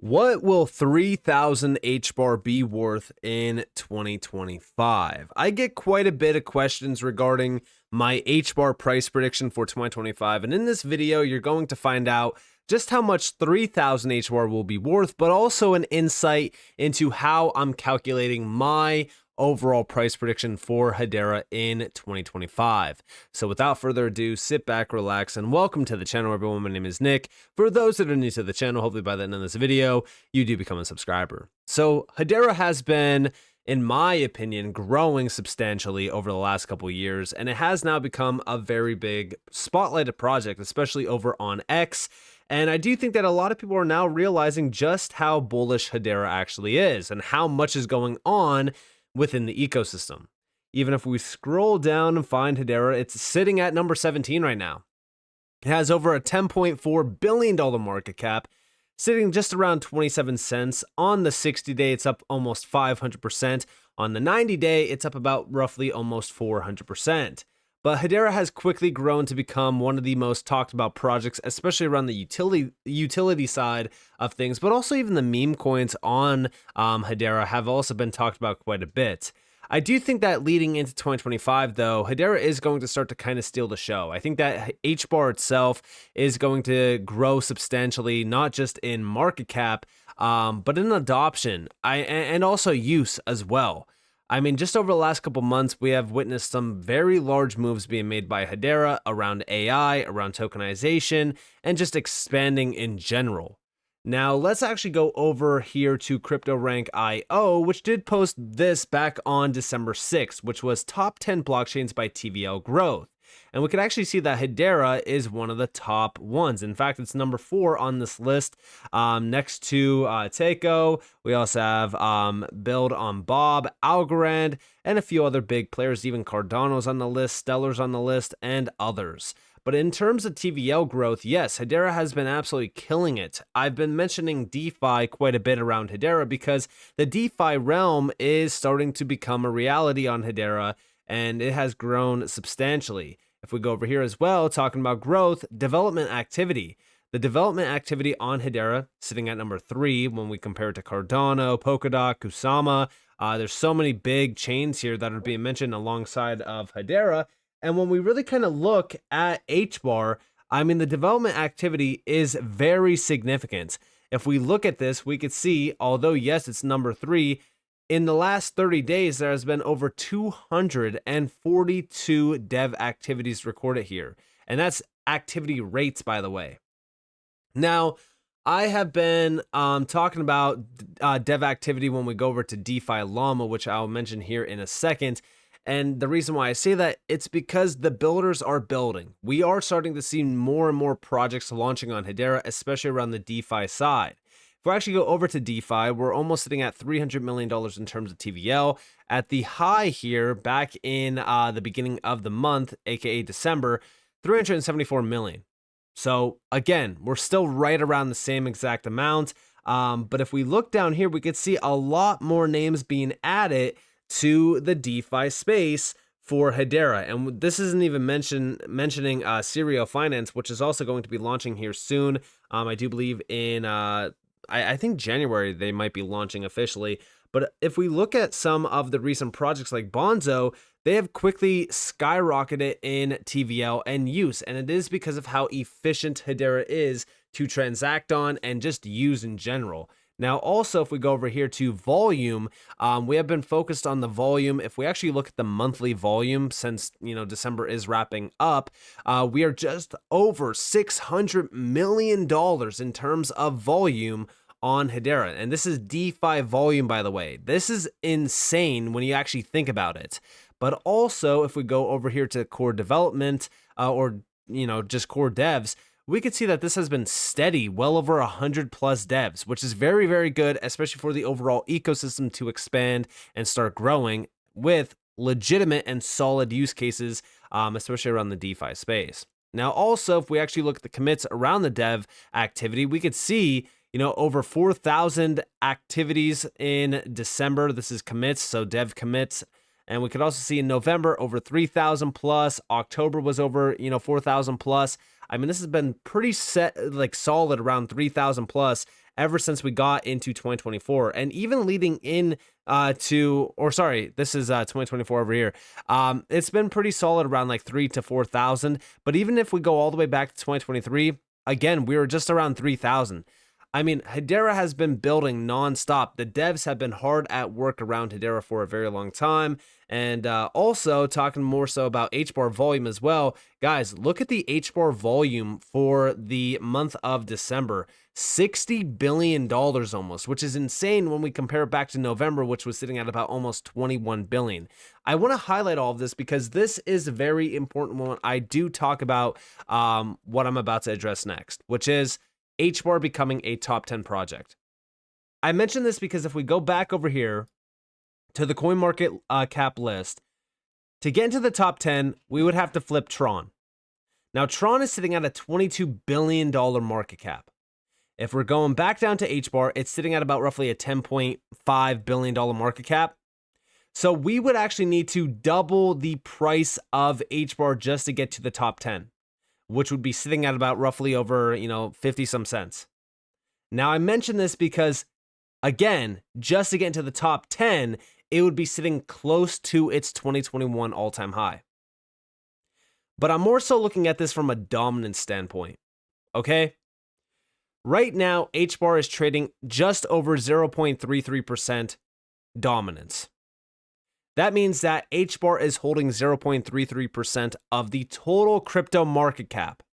What will 3,000 HBAR be worth in 2025? I get quite a bit of questions regarding my HBAR price prediction for 2025, and in this video, you're going to find out just how much 3,000 HBAR will be worth, but also an insight into how I'm calculating my overall price prediction for Hedera in 2025. So without further ado, sit back, relax, and welcome to the channel, everyone. My name is Nick. For those that are new to the channel, hopefully by the end of this video, you do become a subscriber. So Hedera has been, in my opinion, growing substantially over the last couple of years, and it has now become a very big spotlighted project, especially over on X. And I do think that a lot of people are now realizing just how bullish Hedera actually is and how much is going on within the ecosystem. Even if we scroll down and find Hedera, it's sitting at number 17 right now. It has over a $10.4 billion market cap, sitting just around 27 cents. On the 60-day, it's up almost 500%. On the 90-day, it's up about roughly almost 400%. But Hedera has quickly grown to become one of the most talked about projects, especially around the utility side of things, but also even the meme coins on Hedera have also been talked about quite a bit. I do think that leading into 2025, though, Hedera is going to start to kind of steal the show. I think that HBAR itself is going to grow substantially, not just in market cap, but in adoption and also use as well. I mean, just over the last couple months, we have witnessed some very large moves being made by Hedera around AI, around tokenization, and just expanding in general. Now, let's actually go over here to CryptoRank.io, which did post this back on December 6th, which was top 10 blockchains by TVL growth. And we can actually see that Hedera is one of the top ones. In fact, it's number 4 on this list, next to Takeo. We also have Build on Bob, Algorand, and a few other big players. Even Cardano's on the list, Stellar's on the list, and others. But in terms of TVL growth, yes, Hedera has been absolutely killing it. I've been mentioning DeFi quite a bit around Hedera because the DeFi realm is starting to become a reality on Hedera, and it has grown substantially. If we go over here as well, talking about growth, development activity. The development activity on Hedera sitting at number 3 when we compare it to Cardano, Polkadot, Kusama. There's so many big chains here that are being mentioned alongside of Hedera. And when we really kind of look at HBAR, I mean, the development activity is very significant. If we look at this, we could see, although yes, it's number 3, in the last 30 days, there has been over 242 dev activities recorded here. And that's activity rates, by the way. Now, I have been talking about dev activity when we go over to DeFi Llama, which I'll mention here in a second. And the reason why I say that, it's because the builders are building. We are starting to see more and more projects launching on Hedera, especially around the DeFi side. If we actually go over to DeFi, we're almost sitting at $300 million in terms of TVL. At the high here, back in the beginning of the month, aka December, 374 million. So again, we're still right around the same exact amount. But if we look down here, we could see a lot more names being added to the DeFi space for Hedera. And this isn't even mentioning Serial Finance, which is also going to be launching here soon. I do believe in I think January they might be launching officially. But if we look at some of the recent projects like Bonzo, they have quickly skyrocketed in TVL and use. And it is because of how efficient Hedera is to transact on and just use in general. Now, also, if we go over here to volume, we have been focused on the volume. If we actually look at the monthly volume, since, December is wrapping up, we are just over $600 million in terms of volume on Hedera. And this is DeFi volume, by the way. This is insane when you actually think about it. But also, if we go over here to core development or, just core devs, we could see that this has been steady, well over 100 plus devs, which is very, very good, especially for the overall ecosystem to expand and start growing with legitimate and solid use cases, especially around the DeFi space. Now, also, if we actually look at the commits around the dev activity, we could see, over 4,000 activities in December. This is commits, so dev commits. And we could also see in November over 3,000 plus. October was over, 4,000 plus. I mean, this has been pretty solid around 3,000 plus. ever since we got into 2024, and even leading in this is 2024 over here. It's been pretty solid around like 3 to 4,000. But even if we go all the way back to 2023, again, we were just around 3,000. I mean, Hedera has been building nonstop. The devs have been hard at work around Hedera for a very long time. And also talking more so about HBAR volume as well. Guys, look at the HBAR volume for the month of December. $60 billion almost, which is insane when we compare it back to November, which was sitting at about almost 21 billion. I want to highlight all of this because this is very important when I do talk about what I'm about to address next, which is HBAR becoming a top 10 project. I mentioned this because if we go back over here to the coin market cap list, to get into the top 10, we would have to flip Tron. Now, Tron is sitting at a $22 billion market cap. If we're going back down to HBAR, it's sitting at about roughly a $10.5 billion market cap. So we would actually need to double the price of HBAR just to get to the top 10, which would be sitting at about roughly over, 50 some cents. Now, I mention this because, again, just to get into the top 10, it would be sitting close to its 2021 all-time high. But I'm more so looking at this from a dominance standpoint, okay? Right now, HBAR is trading just over 0.33% dominance. That means that HBAR is holding 0.33% of the total crypto market cap.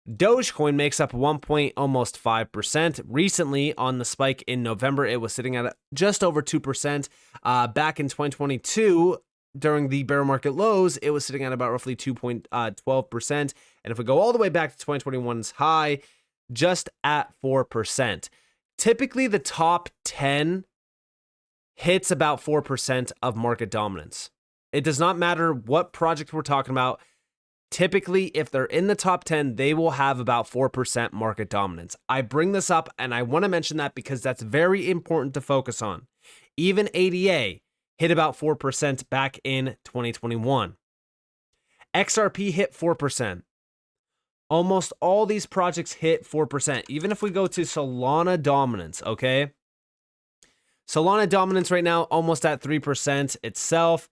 Dogecoin makes up almost 5%. Recently, on the spike in November, it was sitting at just over 2%. Back in 2022, during the bear market lows, it was sitting at about roughly 2.12%. And if we go all the way back to 2021's high, just at 4%. Typically, the top 10 hits about 4% of market dominance. It does not matter what project we're talking about. Typically, if they're in the top 10, they will have about 4% market dominance. I bring this up and I want to mention that because that's very important to focus on. Even ADA hit about 4% back in 2021. XRP hit 4%. Almost all these projects hit 4%. Even if we go to Solana dominance, okay? Solana dominance right now almost at 3% itself.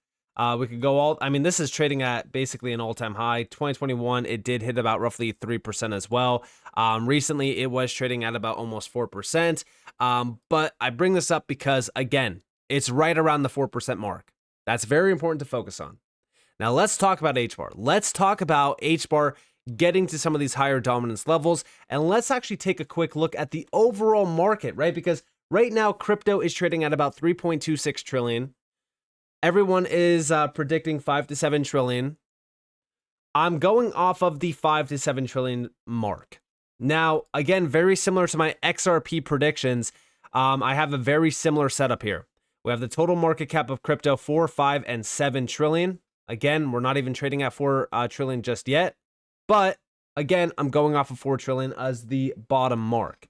We could go this is trading at basically an all-time high. 2021, it did hit about roughly 3% as well. Recently, it was trading at about almost 4%. But I bring this up because, again, it's right around the 4% mark. That's very important to focus on. Now, let's talk about HBAR. Let's talk about HBAR getting to some of these higher dominance levels. And let's actually take a quick look at the overall market, right? Because right now, crypto is trading at about 3.26 trillion. Everyone is predicting 5 to 7 trillion. I'm going off of the 5 to 7 trillion mark. Now, again, very similar to my XRP predictions, I have a very similar setup here. We have the total market cap of crypto 4, 5, and 7 trillion. Again, we're not even trading at 4 trillion just yet. But again, I'm going off of 4 trillion as the bottom mark.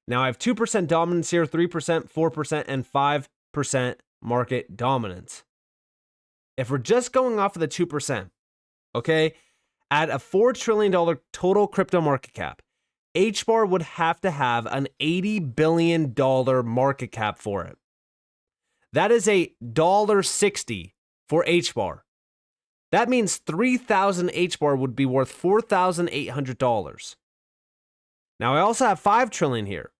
Now I have 2% dominance here, 3%, 4%, and 5% market dominance. If we're just going off of the 2%, okay, at a $4 trillion total crypto market cap, HBAR would have to have an $80 billion market cap for it. That is a $1.60 for HBAR. That means 3,000 HBAR would be worth $4,800. Now I also have 5 trillion here,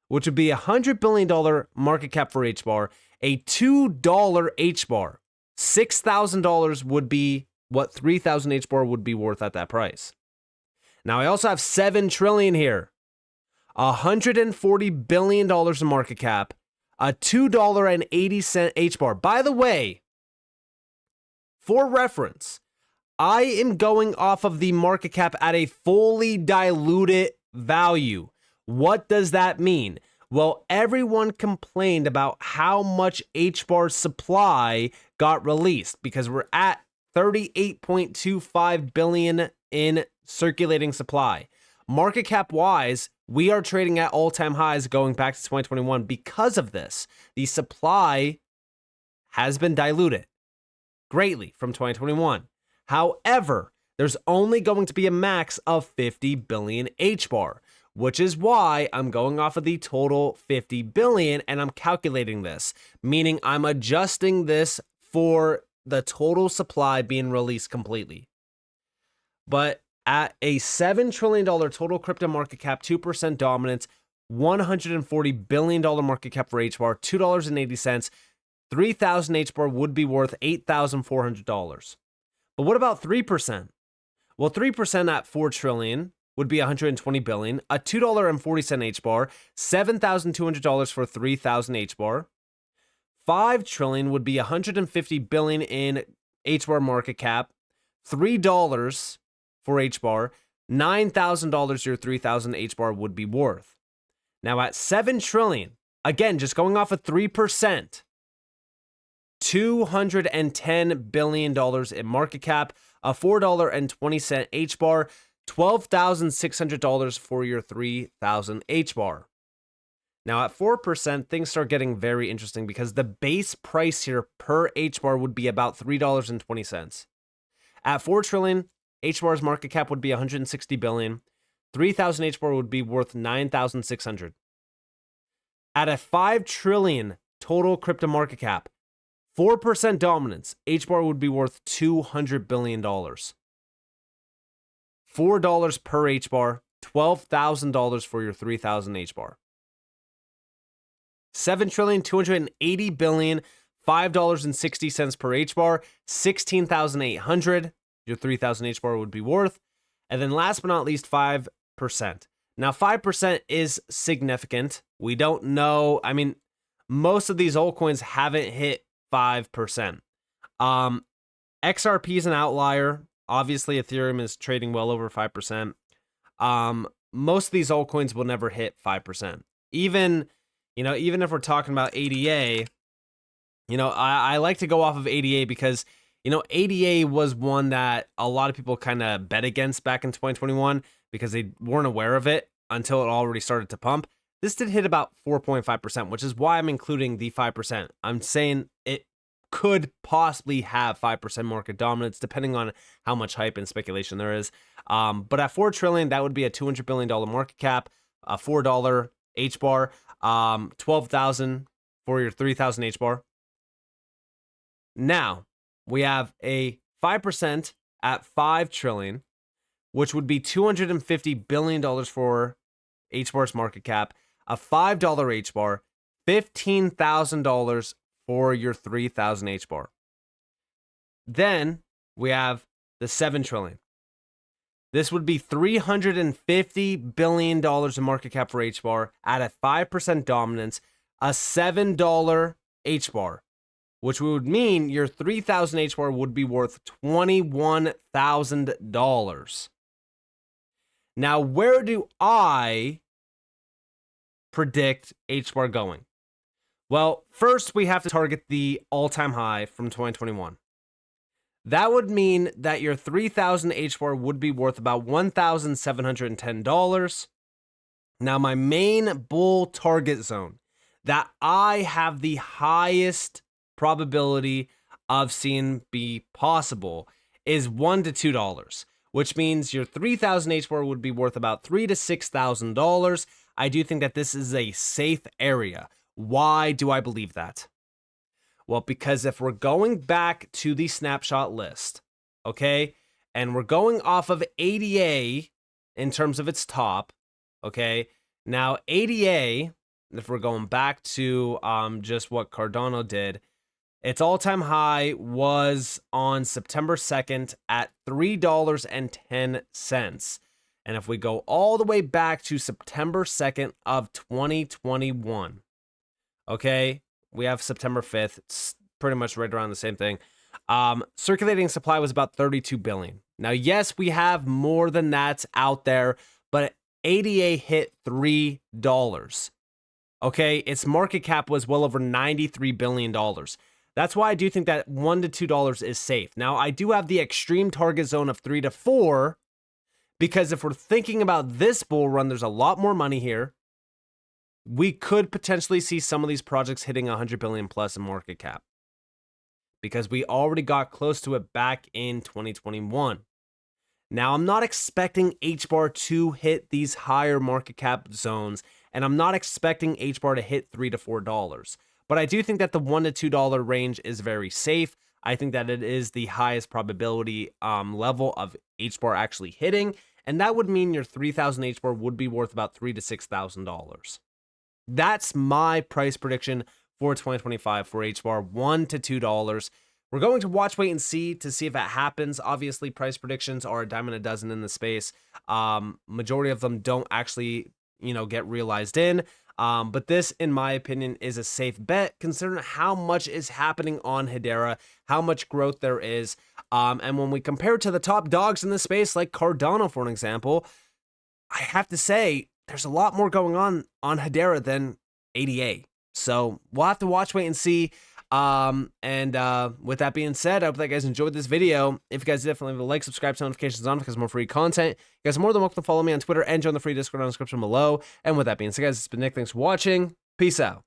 which would be a $100 billion market cap for HBAR, a $2 HBAR. $6,000 would be what 3,000 HBAR would be worth at that price. Now I also have 7 trillion here, $140 billion in market cap, a $2.80 HBAR. By the way, for reference, I am going off of the market cap at a fully diluted value. What does that mean? Well, everyone complained about how much HBAR supply got released because we're at 38.25 billion in circulating supply. Market cap wise, we are trading at all-time highs going back to 2021 because of this. The supply has been diluted greatly from 2021. However, there's only going to be a max of 50 billion HBAR, which is why I'm going off of the total 50 billion and I'm calculating this, meaning I'm adjusting this for the total supply being released completely. But at a $7 trillion total crypto market cap, 2% dominance, $140 billion market cap for HBAR, $2.80, 3,000 HBAR would be worth $8,400. But what about 3%? Well, 3% at 4 trillion would be 120 billion, a $2.40 HBAR, $7,200 for 3,000 HBAR. 5 trillion would be 150 billion in HBAR market cap, $3 for HBAR, $9,000 your 3,000 HBAR would be worth. Now at 7 trillion, again, just going off of 3%, $210 billion in market cap, a $4.20 HBAR, $12,600 for your 3,000 HBAR. Now at 4%, things start getting very interesting because the base price here per HBAR would be about $3.20. At 4 trillion, HBAR's market cap would be 160 billion. 3,000 HBAR would be worth 9,600. At a 5 trillion total crypto market cap, 4% dominance, HBAR would be worth $200 billion. $4 per HBAR, $12,000 for your 3,000 HBAR. 7 trillion, 280 billion, $5.60 per HBAR, 16,800 your 3,000 HBAR would be worth. And then last but not least, 5%. Now, 5% is significant. We don't know. I mean, most of these altcoins haven't hit 5%. XRP is an outlier. Obviously, Ethereum is trading well over 5%. Most of these altcoins will never hit 5%. Even if we're talking about ADA, I like to go off of ADA because, ADA was one that a lot of people kind of bet against back in 2021 because they weren't aware of it until it already started to pump. This did hit about 4.5%, which is why I'm including the 5%. I'm saying it could possibly have 5% market dominance, depending on how much hype and speculation there is. But at 4 trillion, that would be a $200 billion market cap, a $4 HBAR, 12,000 for your 3,000 HBAR. Now, we have a 5% at 5 trillion, which would be $250 billion for HBAR's market cap, a $5 HBAR, $15,000 for your 3,000 HBAR. Then we have the 7 trillion. This would be $350 billion in market cap for HBAR at a 5% dominance, a $7 HBAR, which would mean your 3,000 HBAR would be worth $21,000. Now, where do I predict HBAR going? Well, first we have to target the all-time high from 2021. That would mean that your 3,000 HBAR would be worth about $1,710. Now, my main bull target zone that I have the highest probability of seeing be possible is $1 to $2, which means your 3,000 HBAR would be worth about $3,000 to $6,000. I do think that this is a safe area. Why do I believe that? Well, because if we're going back to the snapshot list, okay, and we're going off of ADA in terms of its top, okay, now ADA, if we're going back to just what Cardano did, its all-time high was on September 2nd at $3.10. And if we go all the way back to September 2nd of 2021, okay, we have September 5th. It's pretty much right around the same thing. Circulating supply was about 32 billion. Now, yes, we have more than that out there, but ADA hit $3. Okay, its market cap was well over $93 billion. That's why I do think that $1 to $2 is safe. Now, I do have the extreme target zone of 3 to 4, because if we're thinking about this bull run, there's a lot more money here. We could potentially see some of these projects hitting 100 billion plus in market cap, because we already got close to it back in 2021. Now, I'm not expecting HBAR to hit these higher market cap zones, and I'm not expecting HBAR to hit $3 to $4. But I do think that the $1 to $2 range is very safe. I think that it is the highest probability level of HBAR actually hitting, and that would mean your 3,000 HBAR would be worth about $3,000 to $6,000. That's my price prediction for 2025 for HBAR, $1 to $2. We're going to watch, wait, and see to see if it happens. Obviously, price predictions are a dime a dozen in the space. Majority of them don't actually, get realized in. But this, in my opinion, is a safe bet considering how much is happening on Hedera, how much growth there is. And when we compare to the top dogs in the space, like Cardano, for an example, I have to say there's a lot more going on Hedera than ADA. So we'll have to watch, wait, and see. With that being said, I hope that you guys enjoyed this video. If you guys did, definitely leave a like, subscribe, turn notifications on because more free content. You guys are more than welcome to follow me on Twitter and join the free Discord in the description below. And with that being said, guys, it's been Nick. Thanks for watching. Peace out.